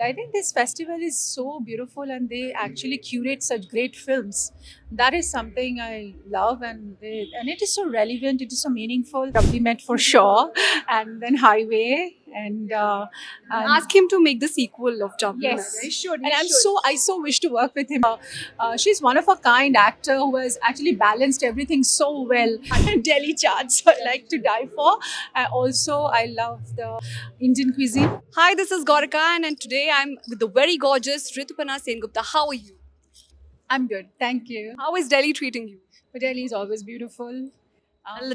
I think this festival is so beautiful and they actually curate such great films. That is something I love and it is so relevant, it is so meaningful. We met for sure and then Highway and Ask him to make the sequel of Jab We Met. yes, He should. and I so wish to work with him. She's one of a kind actor who has actually balanced everything so well. Delhi charts I like to die for. Also, I love the Indian cuisine. Hi, this is Gorika, and today I'm with the very gorgeous Ritupana Sengupta. How are you? I'm good, thank you. How is Delhi treating you? But Delhi is always beautiful.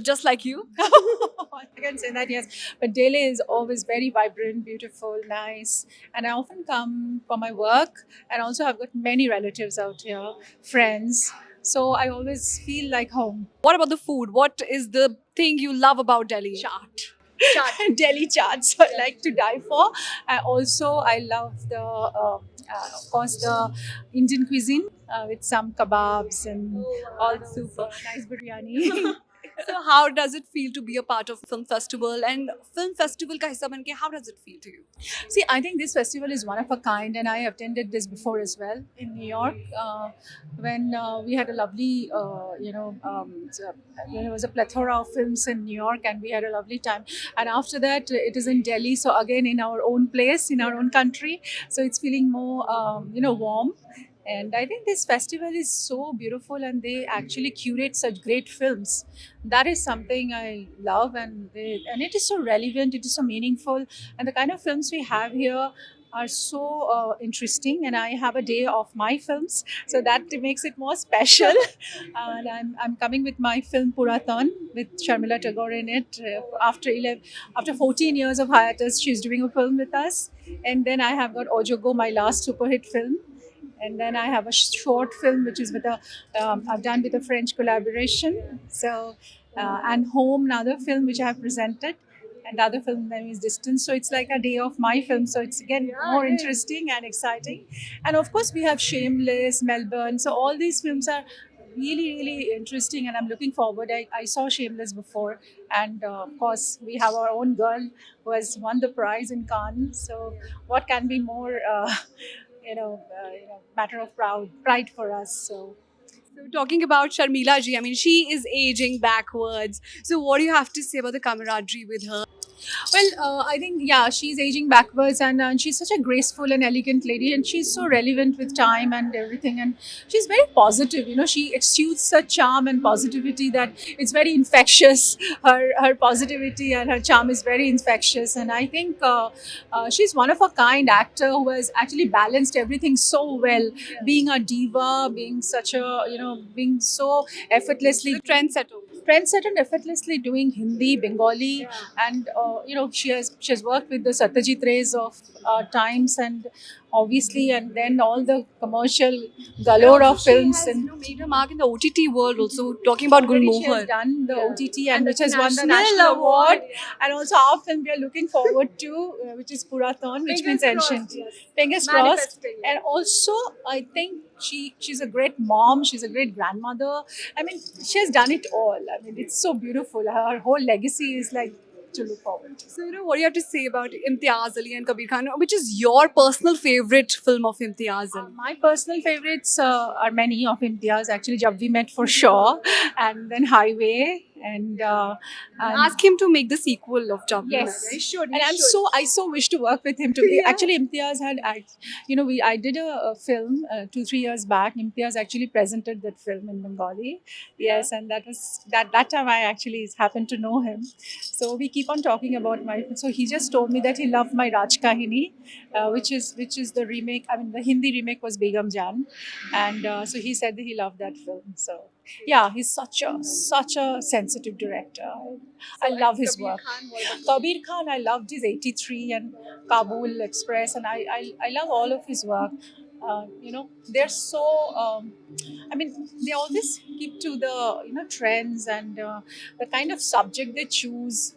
Just like you. I can say that, yes. But Delhi is always very vibrant, beautiful, nice. And I often come for my work. And also, I've got many relatives out here, friends. So I always feel like home. What about the food? What is the thing you love about Delhi? Chaat. Delhi chaats I like to die for. Also, I love of course, the Indian cuisine with some kebabs and all super nice biryani. So, how does it feel to be a part of film festival and film festival ka hissa ban ke? How does it feel to you? See, I think this festival is one of a kind, and I attended this before as well in New York when we had a lovely, there was a plethora of films in New York, and we had a lovely time. And after that, it is in Delhi, so again in our own place, in our own country, so it's feeling more, warm. And I think this festival is so beautiful, and they actually curate such great films. That is something I love, and it is so relevant, it is so meaningful, and the kind of films we have here are so interesting. And I have a day of my films, so that makes it more special. And I'm coming with my film Puratan with Sharmila Tagore in it. After 14 years of hiatus, she's doing a film with us. And then I have got Ojogo, my last super hit film, and then I have a short film which is with a I've done with a French collaboration. So and Home, another film which I have presented, and the other film name is Distance. So it's like a day of my film. So it's again more interesting and exciting. And of course, we have Shameless, Melbourne. So all these films are really interesting, and I'm looking forward. I saw Shameless before, and of course we have our own girl who has won the prize in Cannes. So what can be more matter of pride for us. So So, talking about Sharmila ji, I mean, she is aging backwards. So, what do you have to say about the camaraderie with her? well, I think, yeah, she's aging backwards, and she's such a graceful and elegant lady, and she's so relevant with time and everything, and she's very positive. She exudes such charm and positivity that it's very infectious. Her positivity and her charm is very infectious, and I think she's one of a kind actor who has actually balanced everything so well. Being a diva, being such a being so effortlessly The trendsetter. trendsetter and effortlessly doing Hindi, Bengali, and she has worked with the Satyajit Rays of times, and obviously, and then all the commercial galore of She films. has, And made a mark in the OTT world also. Talking about already she has Gulmohar. done the OTT, and And which the has won the national national award. award. And also our film we are looking forward to, which is Puraton, which means Fingers crossed, ancient. yes. Fingers crossed. Manifesting. And also, I think she's a great mom. She's a great grandmother. I mean, she has done it all. I mean, it's so beautiful. Her whole legacy is like to look forward to. So, what do you have to say about Imtiaz Ali and Kabir Khan? Which is your personal favorite film of Imtiaz Ali? My personal favorites are many of India's. Actually, Jab We Met for sure, and then Highway, and Ask him to make the sequel of Jab We Met. yes, He should. and I so wish to work with him. Actually, Imtiaz I did a film 2-3 years back. Imtiaz actually presented that film in Bengali. Yes, and that time I actually happened to know him. So we keep on talking about my. So he just told me that he loved my Raj Kahini, which is the remake. I mean, the Hindi remake was Begum Jan, and so he said that he loved that film. So yeah, he's such a sensitive director. I love his work. Kabir Khan, I loved his 83 and Kabul Express, and I love all of his work. They're so. I mean, they always keep to the trends and the kind of subject they choose.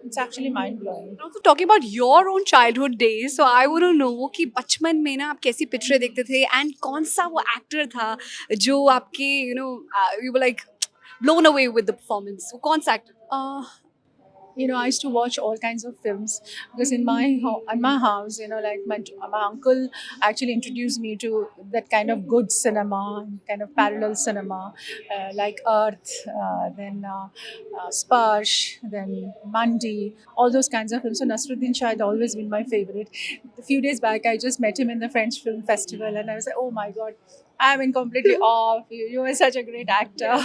It's actually mind blowing. Also talking about your own childhood days, so I want to know कि बचपन में ना आप कैसी पिक्चरें देखते थे and कौन सा वो actor था जो आपके you were like blown away with the performance. वो कौन सा actor? Uh, I used to watch all kinds of films because in my house, like my uncle actually introduced me to that kind of good cinema, kind of parallel cinema, like Earth, then Sparsh, then Mandi, all those kinds of films. So Nasruddin Shah had always been my favorite. A few days back, I just met him in the French Film Festival, and I was like, oh my god, I'm in completely awe of you. You are such a great actor,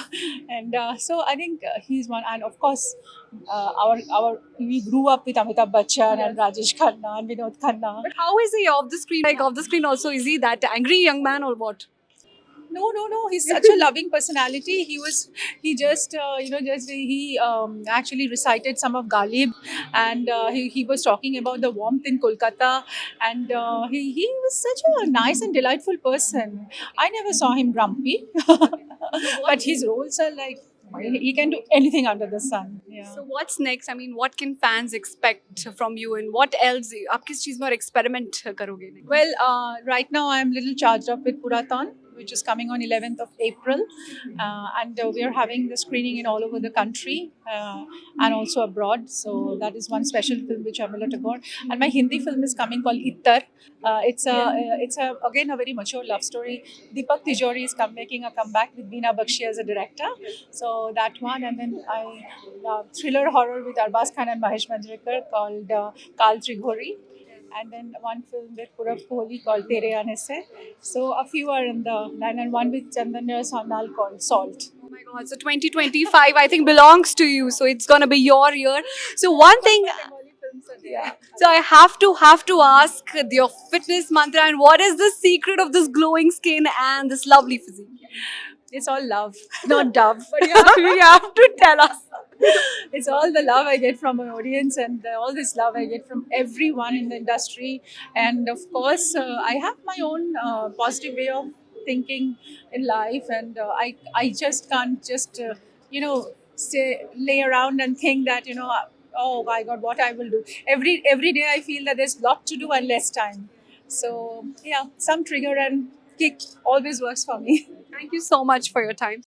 and so I think he's one. And of course, our we grew up with Amitabh Bachchan and Rajesh Khanna and Vinod Khanna. But how is he off the screen? Like off the screen also, is he that angry young man or what? No, no, no. He's such a loving personality. He just, he actually recited some of Ghalib, and he was talking about the warmth in Kolkata, and he was such a nice and delightful person. I never saw him grumpy, but his roles are like, he can do anything under the sun. Yeah. So what's next? I mean, what can fans expect from you, and what else? आप किस चीज में और experiment करोगे? Well, right now I'm a little charged up with Puraton, which is coming on 11th of April. And we are having the screening in all over the country and also abroad. So that is one special film which I'm to go. And my Hindi film is coming called Ittar. It's again a very mature love story. Deepak Tijori is making a comeback with Beena Bakshi as a director. So that one, and then I thriller horror with Arbaz Khan and Mahesh Manjrekar called Kal Trighori, and then one film with Purav Kohli called Tere Aane Se. So a few are in the line, and one with Chandana Sonal called Salt. Oh my God! So 2025, I think belongs to you. So it's gonna be your year. So one thing. Yeah. So I have to ask your fitness mantra, and what is the secret of this glowing skin and this lovely physique? It's all love, not dove. But you have to tell us. It's all the love I get from my audience, and all this love I get from everyone in the industry. And of course, I have my own positive way of thinking in life, and I just can't just lay around and think that oh my God, what I will do. Every day I feel that there's a lot to do and less time. So yeah, some trigger and kick always works for me. Thank you so much for your time.